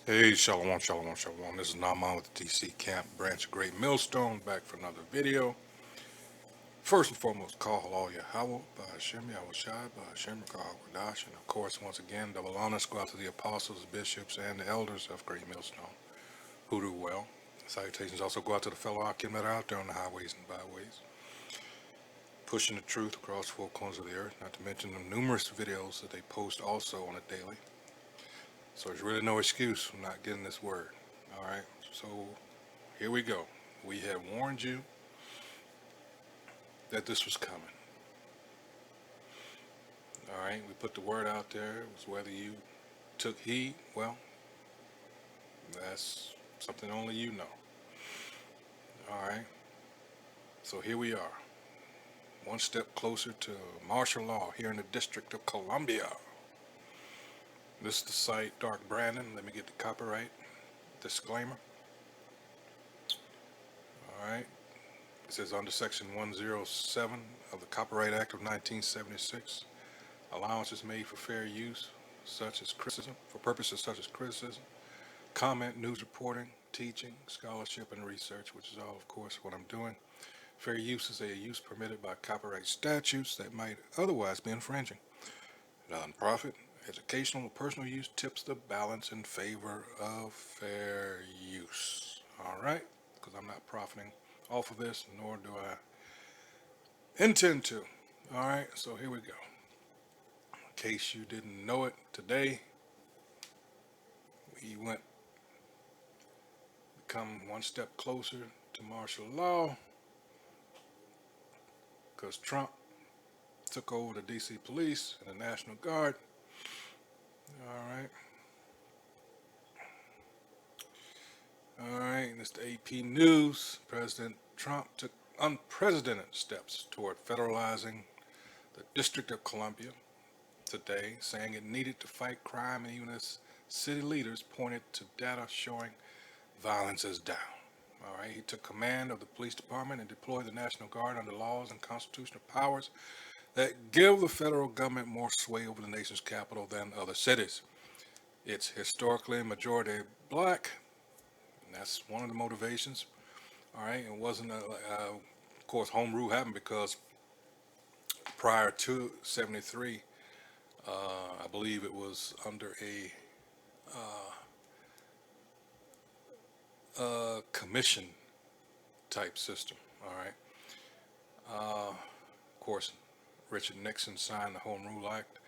Hey, Shalom, Shalom, Shalom. This is Naaman with the DC Camp Branch of Great Millstone, back for another video. First and foremost, call all Yahweh, by Hashem, Yahweh Shai, by Hashem, Rakaha and of course, once again, double honors go out to the apostles, bishops, and the elders of Great Millstone, who do well. Salutations also go out to the fellow Akim that are out there on the highways and byways, pushing the truth across four corners of the earth, not to mention the numerous videos that they post also on a daily. So there's really no excuse for not getting this word. All right, so here we go. We had warned you that this was coming. All right, we put the word out there. It was whether you took heed, well, that's something only you know. All right, so here we are, one step closer to martial law here in the District of Columbia. This is the site Dark Brandon. Let me get the copyright disclaimer. All right, it says under Section 107 of the Copyright Act of 1976, allowance is made for fair use, such as criticism, for purposes such as criticism, comment, news reporting, teaching, scholarship, and research, which is all, of course, what I'm doing. Fair use is a use permitted by copyright statutes that might otherwise be infringing. Nonprofit, educational, or personal use tips the balance in favor of fair use. All right? Because I'm not profiting off of this, nor do I intend to. All right, so here we go. In case you didn't know it, today we become one step closer to martial law because Trump took over the DC Police and the National Guard. All right. All right, and it's the AP News. President Trump took unprecedented steps toward federalizing the District of Columbia today, saying it needed to fight crime, and even as city leaders pointed to data showing violence is down. All right, he took command of the police department and deployed the National Guard under laws and constitutional powers that give the federal government more sway over the nation's capital than other cities. It's historically majority black, and that's one of the motivations. All right, it wasn't, of course, home rule happened because prior to '73, I believe it was under a commission type system. All right, of course, Richard Nixon signed the Home Rule Act.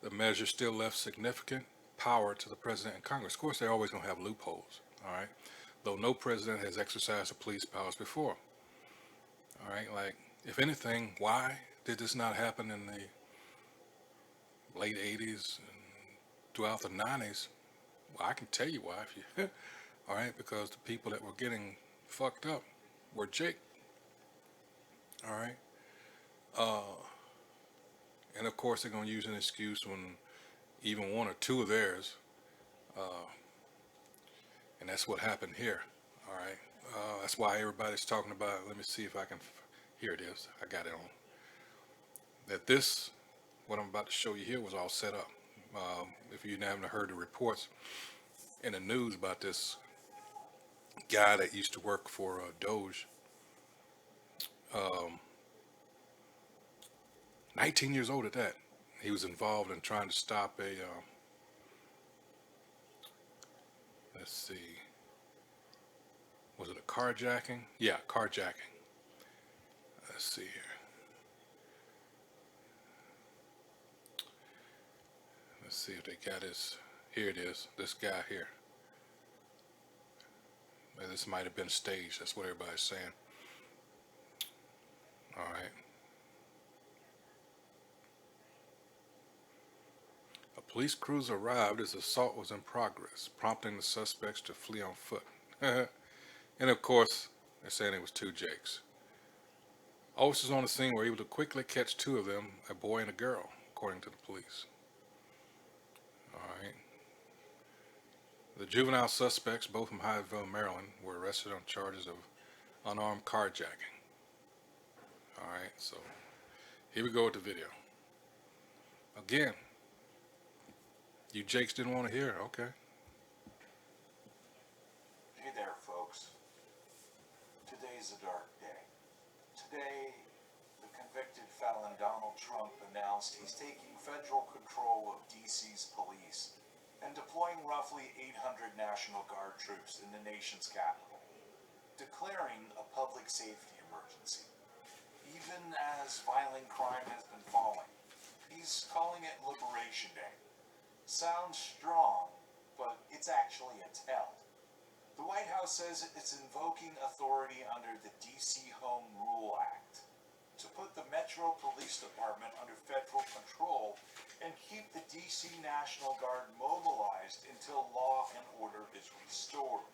The measure still left significant power to the president and Congress. Of course, they're always going to have loopholes. All right, though no president has exercised the police powers before. All right, like, if anything, why did this not happen in the late 80s and throughout the 90s? Well, I can tell you why. If you, all right, because the people that were getting fucked up were Jake. All right, and of course they're gonna use an excuse when even one or two of theirs, and that's what happened here. All right, that's why everybody's talking about. Let me see if I can. Here it is. I got it on. That this, what I'm about to show you here, was all set up. If you haven't heard the reports in the news about this guy that used to work for Doge, 19 years old at that, he was involved in trying to stop a, let's see, was it a carjacking? Yeah, carjacking. Let's see here. Let's see if they got his, here it is, this guy here. This might have been staged, that's what everybody's saying. All right. A police cruiser arrived as assault was in progress, prompting the suspects to flee on foot. And of course, they're saying it was two Jakes. Officers on the scene were able to quickly catch two of them, a boy and a girl, according to the police. All right. The juvenile suspects, both from Hyattville, Maryland, were arrested on charges of unarmed carjacking. All right, so here we go with the video. Again, you Jakes didn't want to hear, okay. a dark day. Today, the convicted felon Donald Trump announced he's taking federal control of DC's police and deploying roughly 800 National Guard troops in the nation's capital, declaring a public safety emergency. Even as violent crime has been falling, he's calling it Liberation Day. Sounds strong, but it's actually a tell. The White House says it's invoking authority under the DC Home Rule Act to put the Metro Police Department under federal control and keep the DC National Guard mobilized until law and order is restored.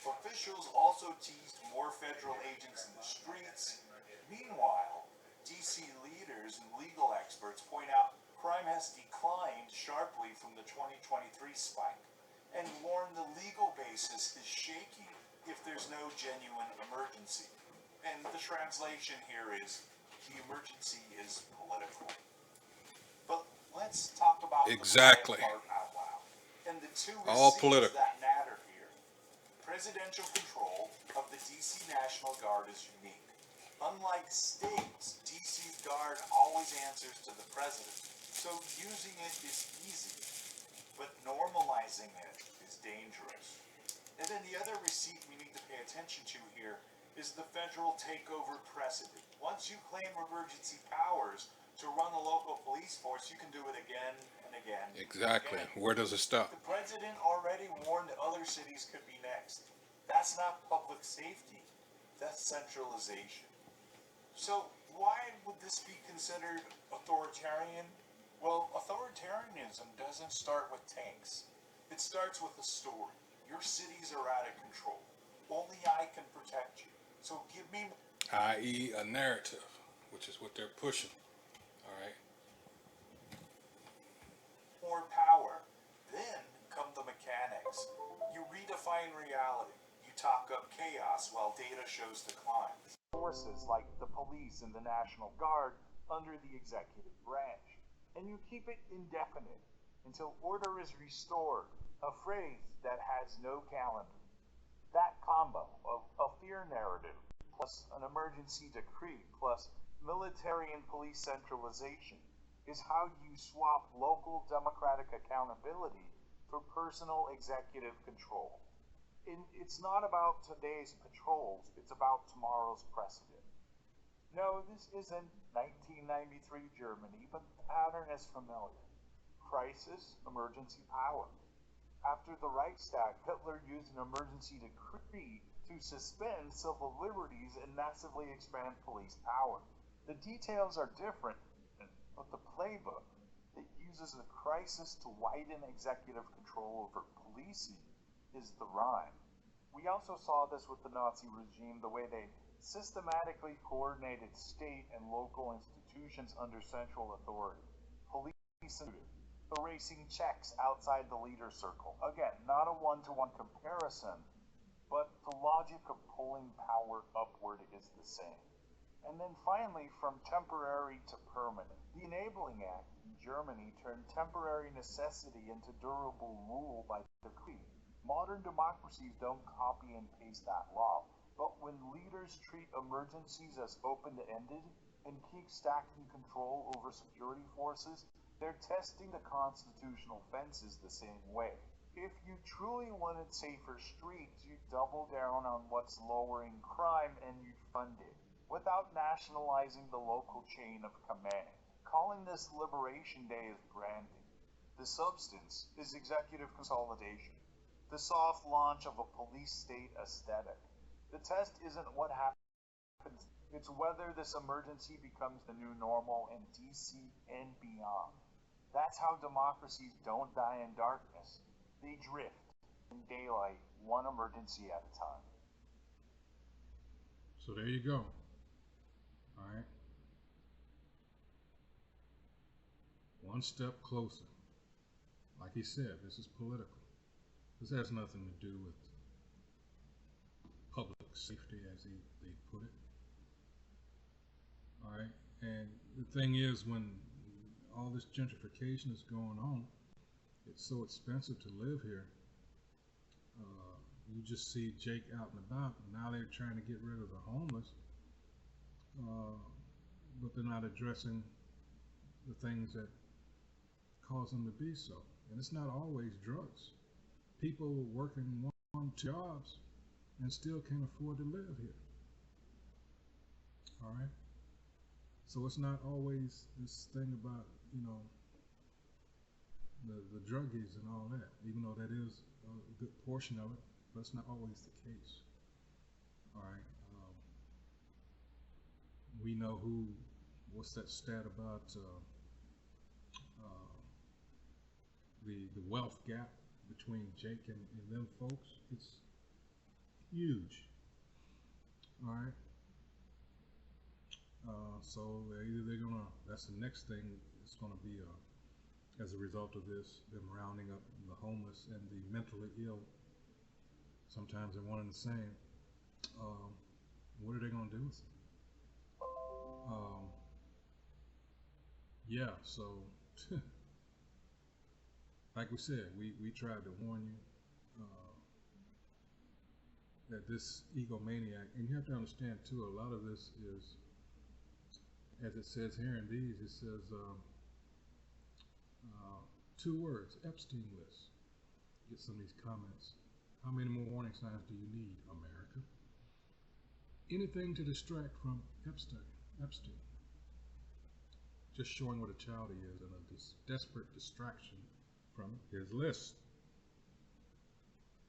Officials also teased more federal agents in the streets. Meanwhile, DC leaders and legal experts point out crime has declined sharply from the 2023 spike and warn the legal basis is shaky if there's no genuine emergency. And the translation here is, the emergency is political. But let's talk about Exactly. the bad part out loud. And the two All receipts political. that matter here. Presidential control of the DC National Guard is unique. Unlike states, DC's Guard always answers to the president, so using it is easy, but normalizing it is dangerous. And then the other receipt we need to pay attention to here is the federal takeover precedent. Once you claim emergency powers to run a local police force, you can do it again and again. Exactly. And again. Where does it stop? The president already warned other cities could be next. That's not public safety, that's centralization. So why would this be considered authoritarian? Well, authoritarianism doesn't start with tanks. It starts with a story. Your cities are out of control. Only I can protect you. So give me I.e. a narrative, which is what they're pushing. All right. more power. Then come the mechanics. You redefine reality. You talk up chaos while data shows decline. Forces like the police and the National Guard under the executive branch. And you keep it indefinite until order is restored, a phrase that has no calendar. That combo of a fear narrative plus an emergency decree plus military and police centralization is how you swap local democratic accountability for personal executive control. And it's not about today's patrols, it's about tomorrow's precedent. No, this isn't 1993 Germany, but the pattern is familiar. Crisis, emergency power. After the Reichstag, Hitler used an emergency decree to suspend civil liberties and massively expand police power. The details are different, but the playbook that uses a crisis to widen executive control over policing is the rhyme. We also saw this with the Nazi regime, the way they systematically coordinated state and local institutions under central authority. Police erasing checks outside the leader circle. Again, not a one-to-one comparison, but the logic of pulling power upward is the same. And then finally, from temporary to permanent. The Enabling Act in Germany turned temporary necessity into durable rule by decree. Modern democracies don't copy and paste that law, but when leaders treat emergencies as open-ended and keep stacking control over security forces, they're testing the constitutional fences the same way. If you truly wanted safer streets, you'd double down on what's lowering crime and you'd fund it, without nationalizing the local chain of command. Calling this Liberation Day is branding. The substance is executive consolidation, the soft launch of a police state aesthetic. The test isn't what happens, it's whether this emergency becomes the new normal in DC and beyond. That's how democracies don't die in darkness. They drift in daylight, one emergency at a time. So there you go. All right. One step closer. Like he said, this is political. This has nothing to do with public safety, as they put it. All right. And the thing is, when all this gentrification is going on, it's so expensive to live here. you just see Jake out and about. Now they're trying to get rid of the homeless, uh, but they're not addressing the things that cause them to be so. And it's not always drugs. People working one, two jobs and still can't afford to live here. All right. So it's not always this thing about, you know, the druggies and all that, even though that is a good portion of it, but it's not always the case. All right. We know what's that stat about uh, the wealth gap between Jake and them folks? It's huge. All right. So either that's the next thing, it's gonna be as a result of this, them rounding up the homeless and the mentally ill. Sometimes they're one and the same. Um, what are they gonna do with it? Yeah, so like we said, we tried to warn you that this egomaniac, and you have to understand too, a lot of this is, as it says here in these, it says two words, Epstein list. Get some of these comments. How many more warning signs do you need, America? Anything to distract from Epstein. Just showing what a child he is and a desperate distraction from his list.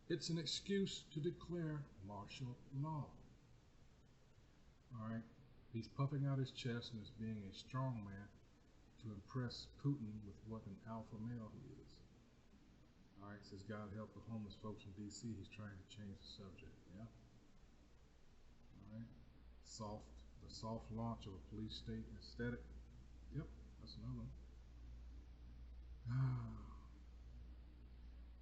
It's an excuse to declare martial law. All right. He's puffing out his chest and is being a strong man to impress Putin with what an alpha male he is. All right. Says God help the homeless folks in D.C. He's trying to change the subject. Yeah. All right. The soft launch of a police state aesthetic. Yep. That's another one.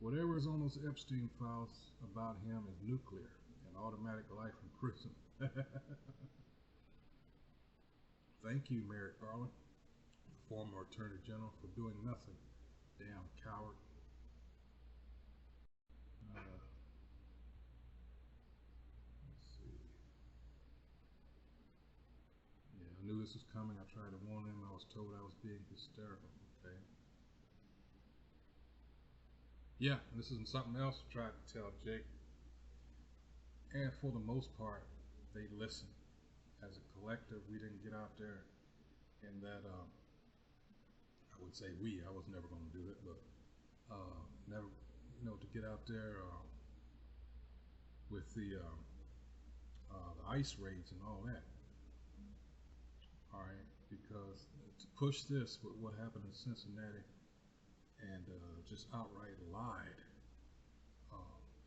Whatever is on those Epstein files about him is nuclear and automatic life in prison. Thank you, Merrick Garland, the former Attorney General, for doing nothing. Damn coward. Let's see. Yeah, I knew this was coming. I tried to warn him. I was told I was being hysterical. Okay. Yeah, this is something else I tried to tell Jake. And for the most part, they listened. As a collective, we didn't get out there in that, I would say I was never going to do it, but never, to get out there with the ice raids and all that. All right, because to push this with what happened in Cincinnati and just outright lied.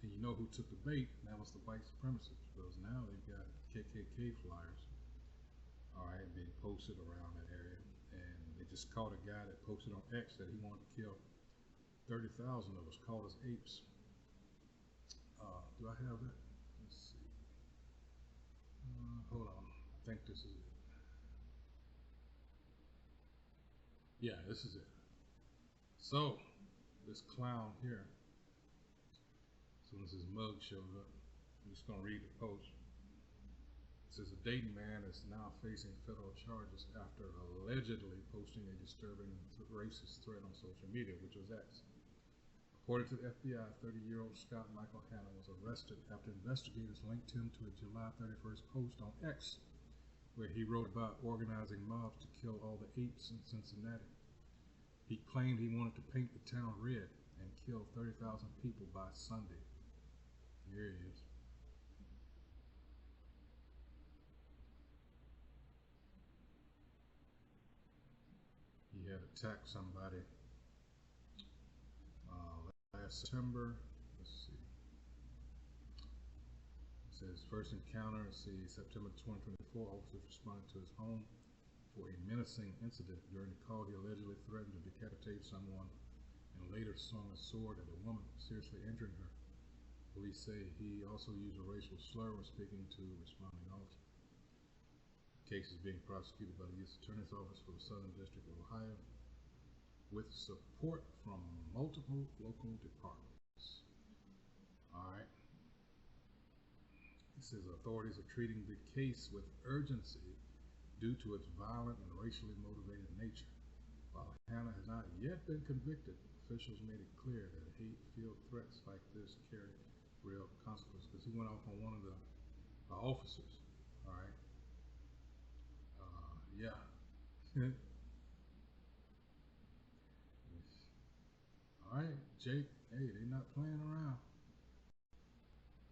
And you know who took the bait? And that was the white supremacists, because now they've got KKK flyers, all right, being posted around that area. And they just caught a guy that posted on X that he wanted to kill 30,000 of us, called us apes. Do I have that? Let's see. Hold on. I think this is it. Yeah, this is it. So, this clown here, as soon as his mug shows up, I'm just going to read the post. It says a Dayton man is now facing federal charges after allegedly posting a disturbing racist thread on social media, which was X. According to the FBI, 30-year-old Scott Michael Hanna was arrested after investigators linked him to a July 31st post on X, where he wrote about organizing mobs to kill all the apes in Cincinnati. He claimed he wanted to paint the town red and kill 30,000 people by Sunday. Here he is. He had attacked somebody last September. Let's see. It says first encounter, September 2024, officers responded to his home for a menacing incident. During the call, he allegedly threatened to decapitate someone and later swung a sword at a woman, seriously injuring her. Police say he also used a racial slur when speaking to responding officers. The case is being prosecuted by the U.S. Attorney's Office for the Southern District of Ohio with support from multiple local departments. All right. It says authorities are treating the case with urgency due to its violent and racially motivated nature. While Hannah has not yet been convicted, officials made it clear that hate-filled threats like this carry real consequences. Because he went off on one of the officers. All right. Yeah. All right, Jake. Hey, they're not playing around.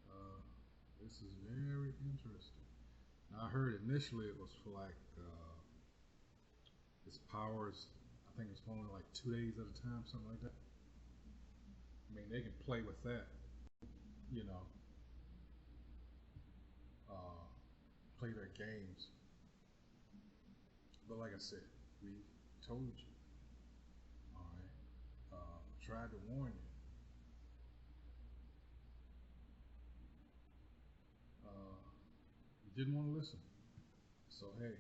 Uh, this is very interesting. Now, I heard initially it was for like his powers. I think it's only like 2 days at a time, something like that. I mean, they can play with that, you know, uh, play their games. But like I said, we told you, all right, tried to warn you. You didn't want to listen. So hey,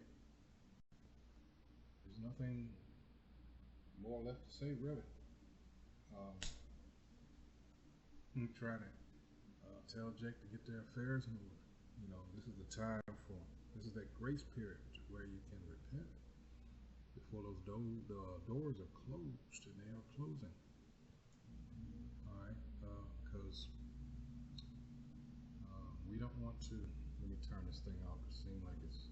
there's nothing more left to say, really. I'm trying to tell Jake to get their affairs moving. You know, this is the time for, this is that grace period where you can repent before those doors are closed, and they are closing. All right, because we don't want to. Let me turn this thing off. It seems like it's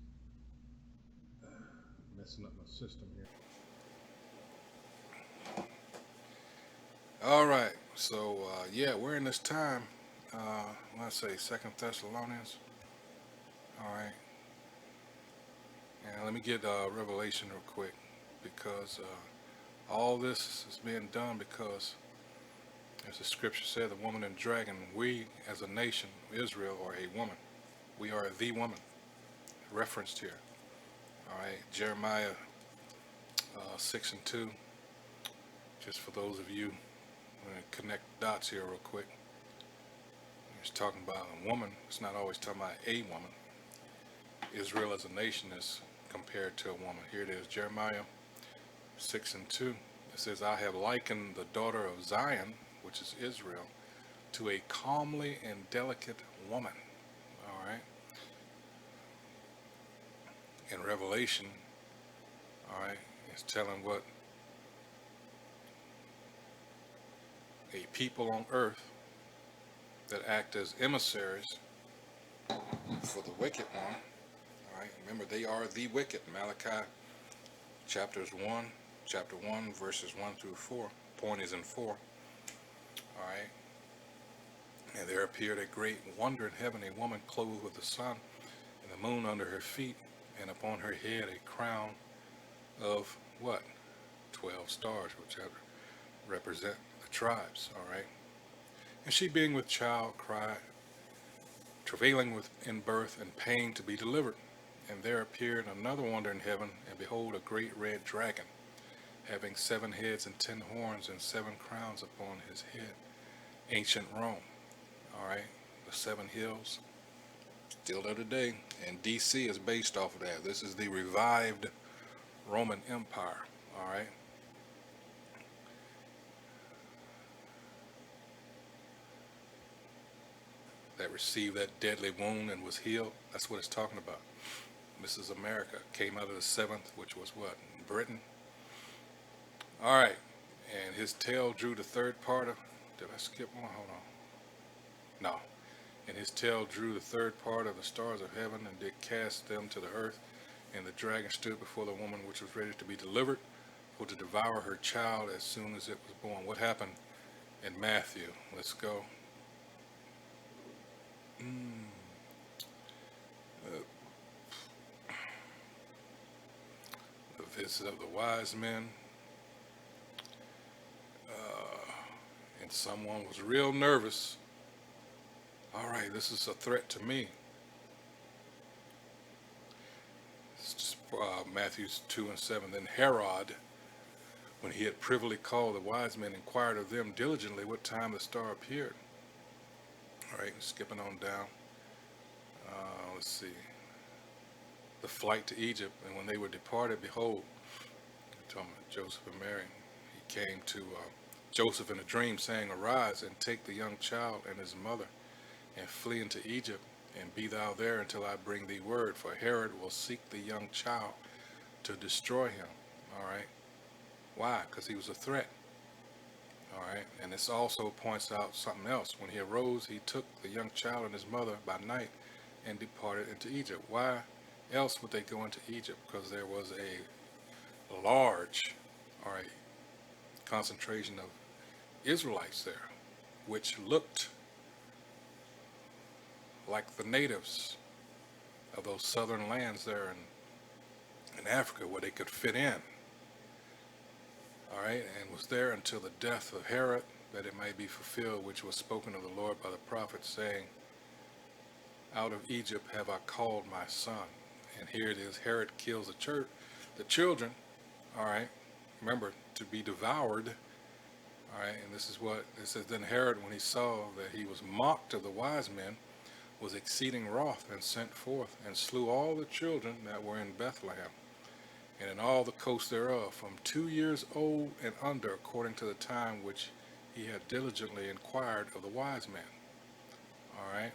messing up my system here. All right, so yeah, we're in this time. Let's say 2nd Thessalonians. All right, and let me get Revelation real quick, because all this is being done because, as the scripture said, the woman and dragon, we as a nation, Israel, are a woman. We are the woman referenced here. All right, Jeremiah 6:2. Just for those of you, I'm going to connect dots here real quick. It's talking about a woman. It's not always talking about a woman. Israel as a nation is compared to a woman. Here it is, Jeremiah 6:2. It says, I have likened the daughter of Zion, which is Israel, to a comely and delicate woman. All right. In Revelation, all right, it's telling what a people on earth that act as emissaries for the wicked one. All right, remember they are the wicked. Malachi chapter 1 verses 1 through 4. Point is in 4. All right. And there appeared a great wonder in heaven, a woman clothed with the sun and the moon under her feet, and upon her head a crown of what? 12 stars, which represent the tribes. All right. And she, being with child, cried, travailing in birth and pain to be delivered. And there appeared another wonder in heaven, and behold, a great red dragon, having 7 heads and 10 horns and 7 crowns upon his head. Ancient Rome. All right, the 7 hills, still there today, and DC is based off of that. This is the revived Roman Empire. All right. That received that deadly wound and was healed. That's what it's talking about. This is America. Came out of the 7th, which was what? Britain. All right. And his tail drew the 3rd part of... Did I skip one? Hold on. No. And his tail drew the 3rd part of the stars of heaven and did cast them to the earth. And the dragon stood before the woman which was ready to be delivered, for to devour her child as soon as it was born. What happened in Matthew? Let's go. The visit of the wise men. And someone was real nervous. All right, this is a threat to me. It's just, Matthew 2:7. Then Herod, when he had privily called the wise men, inquired of them diligently what time the star appeared. All right, skipping on down. Let's see. The flight to Egypt, and when they were departed, behold, talking about Joseph and Mary, he came to Joseph in a dream, saying, Arise and take the young child and his mother, and flee into Egypt, and be thou there until I bring thee word, for Herod will seek the young child to destroy him. All right. Why? Because he was a threat. All right. And this also points out something else. When he arose, he took the young child and his mother by night and departed into Egypt. Why else would they go into Egypt? Because there was a large, all right, concentration of Israelites there, which looked like the natives of those southern lands there in Africa where they could fit in. All right, and was there until the death of Herod, that it might be fulfilled, which was spoken of the Lord by the prophet, saying, out of Egypt have I called my son. And here it is, Herod kills the children, all right, remember, to be devoured. All right, and this is what it says. Then Herod, when he saw that he was mocked of the wise men, was exceeding wroth, and sent forth and slew all the children that were in Bethlehem and in all the coasts thereof, from 2 years old and under, according to the time which he had diligently inquired of the wise men. All right.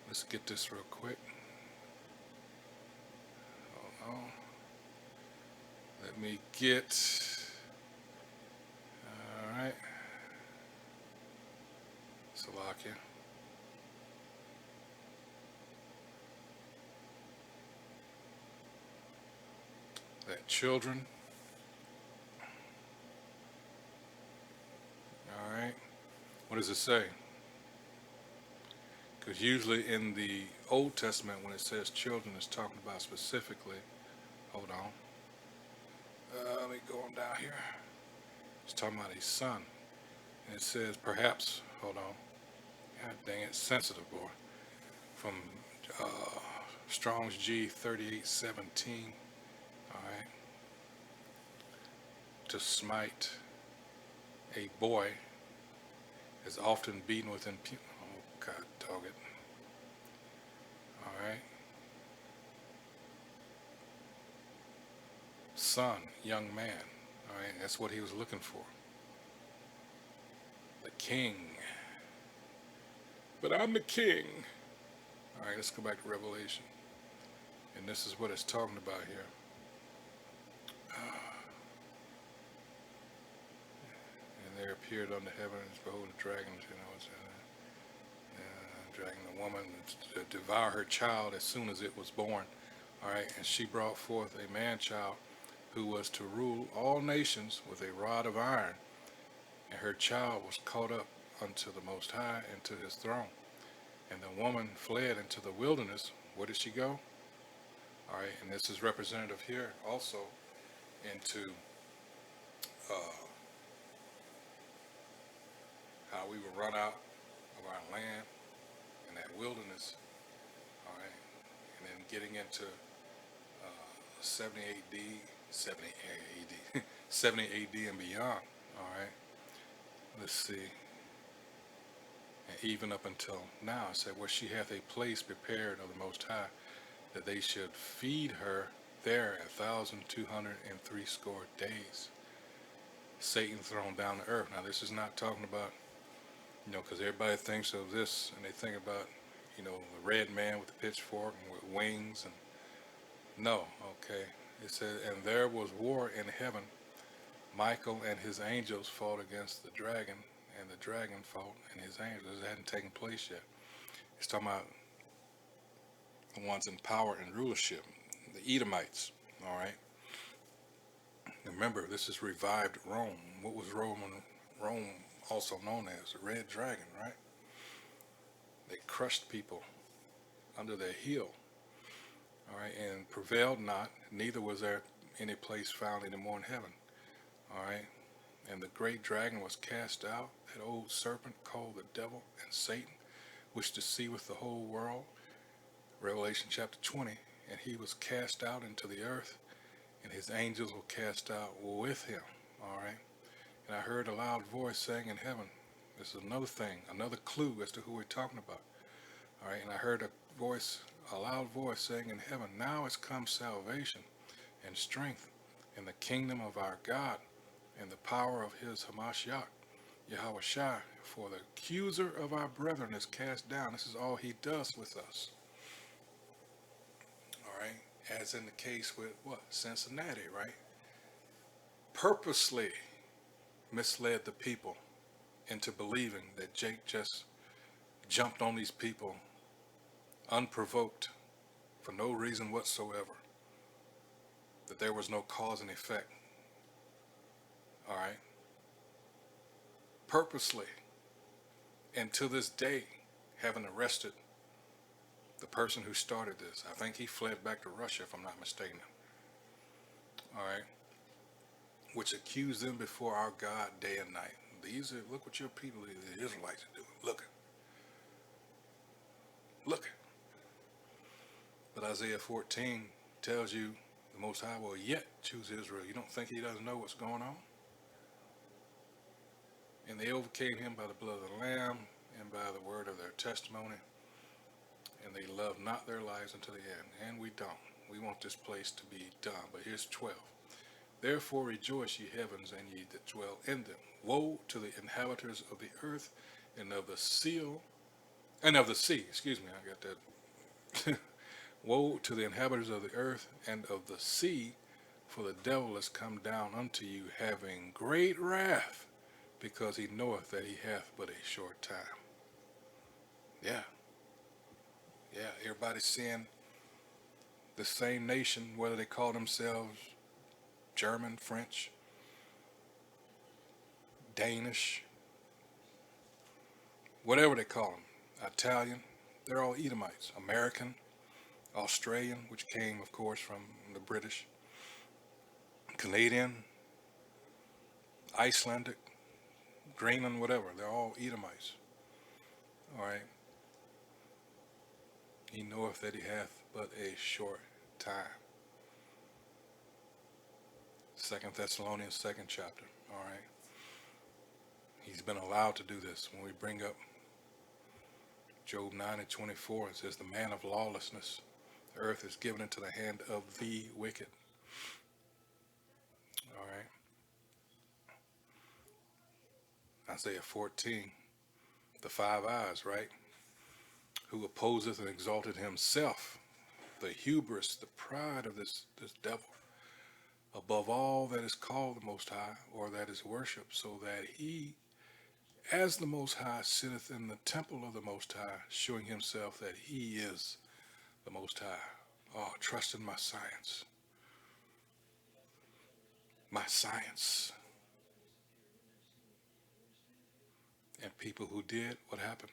Let's get this real quick. Hold on. Let me get. All right. Salakia. That children. All right. What does it say? Because usually in the Old Testament, when it says children, it's talking about specifically. Hold on. Let me go on down here. It's talking about a son. And it says perhaps, hold on. God dang it, sensitive boy. From Strong's G 3817. All right. To smite a boy is often beaten within. Oh, God dog it. All right. Son, young man. All right. That's what he was looking for. The king. But I'm the king. All right, let's go back to Revelation. And this is what it's talking about here. And there appeared unto heaven, and behold, the dragons, it's dragging the woman to devour her child as soon as it was born. All right, and she brought forth a man-child who was to rule all nations with a rod of iron. And her child was caught up unto the Most High and to his throne. And the woman fled into the wilderness. Where did she go? All right, and this is representative here also into how we were run out of our land in that wilderness. All right, and then getting into 70 AD, 70 AD, 70 AD and beyond. All right, let's see. And even up until now, it said, where she hath a place prepared of the Most High, that they should feed her there 1,203 days. Satan thrown down to earth. Now, this is not talking about, because everybody thinks of this, and they think about, the red man with the pitchfork and with wings. And no, okay. It says, and there was war in heaven. Michael and his angels fought against the dragon, and the dragon fought and his angels. It hadn't taken place yet. It's talking about the ones in power and rulership, the Edomites. All right. Remember, this is revived Rome. What was Rome also known as? The Red Dragon, right? They crushed people under their heel. All right, and prevailed not, neither was there any place found anymore in heaven. All right, and the great dragon was cast out, that old serpent called the devil and Satan, which deceiveth the whole world. Revelation chapter 20, and he was cast out into the earth, and his angels were cast out with him. All right, and I heard a loud voice saying in heaven, this is another thing, another clue as to who we're talking about. All right, and I heard a loud voice saying in heaven, now has come salvation and strength in the kingdom of our God and the power of his Hamashiach, Yahweh Shai, for the accuser of our brethren is cast down. This is all he does with us. All right. As in the case with what? Cincinnati, right? Purposely misled the people into believing that Jake just jumped on these people unprovoked for no reason whatsoever, that there was no cause and effect. All right. Purposely, and to this day, haven't arrested the person who started this. I think he fled back to Russia, if I'm not mistaken. All right. Which accused them before our God day and night. These are, look what your people, the Israelites, are doing. Look it. Look it. But Isaiah 14 tells you the Most High will yet choose Israel. You don't think he doesn't know what's going on? And they overcame him by the blood of the Lamb and by the word of their testimony. And they loved not their lives unto the end. And we don't. We want this place to be done. But here's 12. Therefore rejoice, ye heavens, and ye that dwell in them. Woe to the inhabitants of the earth and of the sea. I got that. Woe to the inhabitants of the earth and of the sea, for the devil is come down unto you, having great wrath, because he knoweth that he hath but a short time. Yeah. Yeah, everybody's seeing the same nation, whether they call themselves German, French, Danish, whatever they call them, Italian, they're all Edomites. American, Australian, which came, of course, from the British, Canadian, Icelandic, Greenland, whatever, they're all Edomites. All right. He knoweth that he hath but a short time. 2 Thessalonians 2nd chapter. All right. He's been allowed to do this. When we bring up Job 9:24, it says, the man of lawlessness, the earth is given into the hand of the wicked. All right. Isaiah 14, the 5 eyes, right? Who opposeth and exalted himself, the hubris, the pride of this devil, above all that is called the Most High, or that is worshipped, so that he, as the Most High, sitteth in the temple of the Most High, showing himself that he is the Most High. Oh, trust in my science. My science. And people who did, what happened?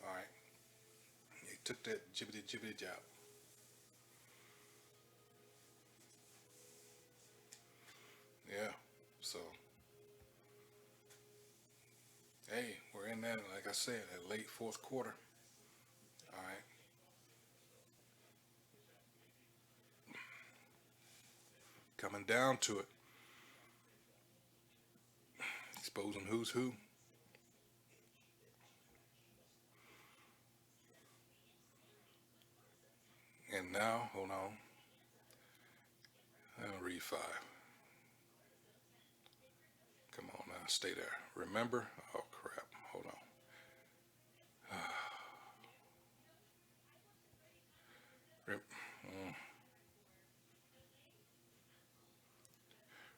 All right. They took that jibbity job. Yeah. So, hey, we're in that, like I said, that late fourth quarter. All right. Coming down to it. Exposing who's who. And now, hold on. I'll read 5. Come on now, stay there. Remember? Oh, crap. Hold on.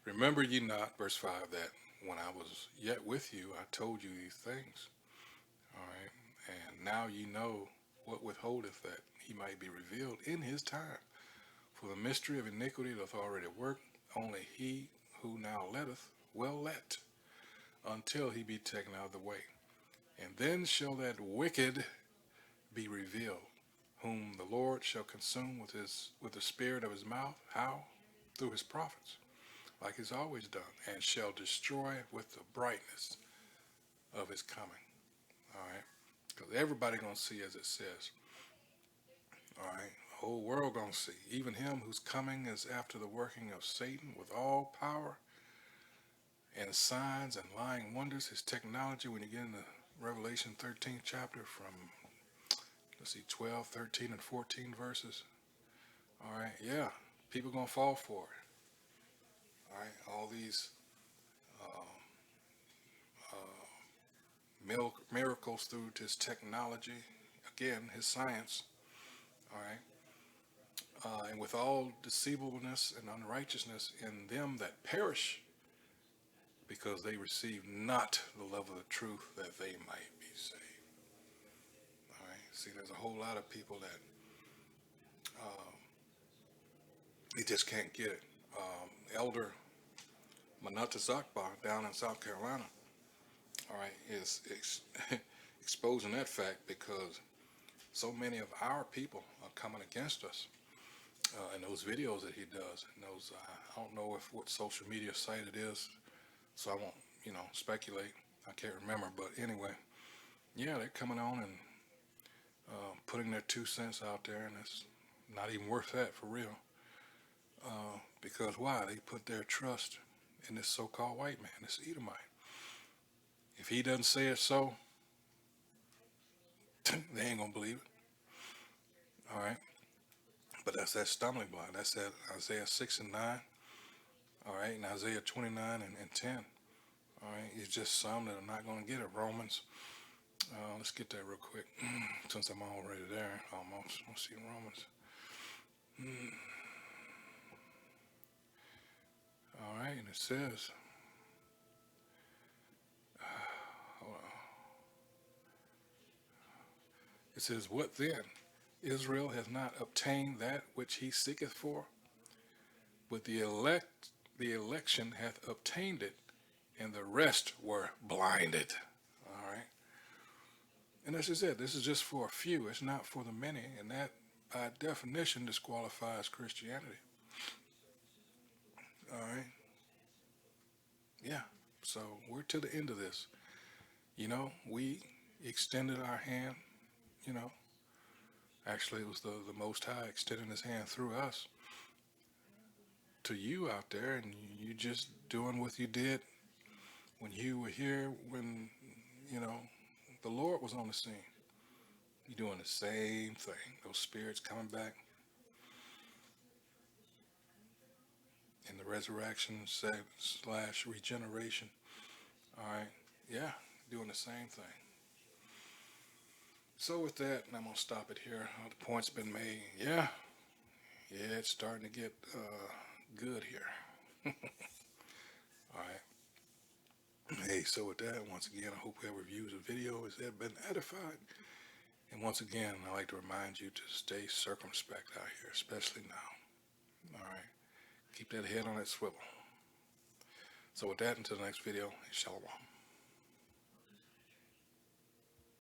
Remember ye not, verse 5, that when I was yet with you, I told you these things. All right. And now ye know what withholdeth, that he might be revealed in his time. For the mystery of iniquity doth already work. Only he who now letteth will let, until he be taken out of the way. And then shall that wicked be revealed, whom the Lord shall consume with the spirit of his mouth. How? Through his prophets, like he's always done, and shall destroy with the brightness of his coming. All right? Because everybody going to see, as it says. All right? The whole world going to see. Even him whose coming is after the working of Satan with all power and signs and lying wonders. His technology, when you get into Revelation 13th chapter from, let's see, 12, 13, and 14 verses. All right? Yeah. People going to fall for it. All right? All these miracles through his technology, again, his science, all right? And with all deceivableness and unrighteousness in them that perish, because they receive not the love of the truth that they might be saved. All right. See, there's a whole lot of people that they just can't get it. Elder Manata Zakbar down in South Carolina, all right, is exposing that fact because so many of our people are coming against us in those videos that he does. And those, I don't know what social media site it is, so I won't, speculate. I can't remember, but anyway, yeah, they're coming on and putting their 2 cents out there, and it's not even worth that for real. Because why? They put their trust in this so-called white man, this Edomite. If he doesn't say it so, they ain't gonna believe it. All right. But that's that stumbling block. That's that Isaiah 6 and 9. All right, and Isaiah 29 and 10. All right, it's just some that I'm not going to get it. Romans. Let's get that real quick, since I'm already there. Almost. Let's see Romans. All right, and it says, hold on. It says, what then? Israel has not obtained that which he seeketh for, but the election hath obtained it, and the rest were blinded. All right. And this is it. This is just for a few. It's not for the many. And that, by definition, disqualifies Christianity. All right. Yeah. So we're to the end of this. We extended our hand, Actually, it was the Most High extending his hand through us to you out there, and you just doing what you did when you were here, when, the Lord was on the scene. You're doing the same thing. Those spirits coming back in the resurrection / regeneration. All right. Yeah, doing the same thing. So with that, and I'm going to stop it here. The point's been made. Yeah, it's starting to get good here. All right. Hey, so with that, once again, I hope whoever views the video has been edified. And once again, I like to remind you to stay circumspect out here, especially now. All right. Keep that head on that swivel. So with that, until the next video, shalom.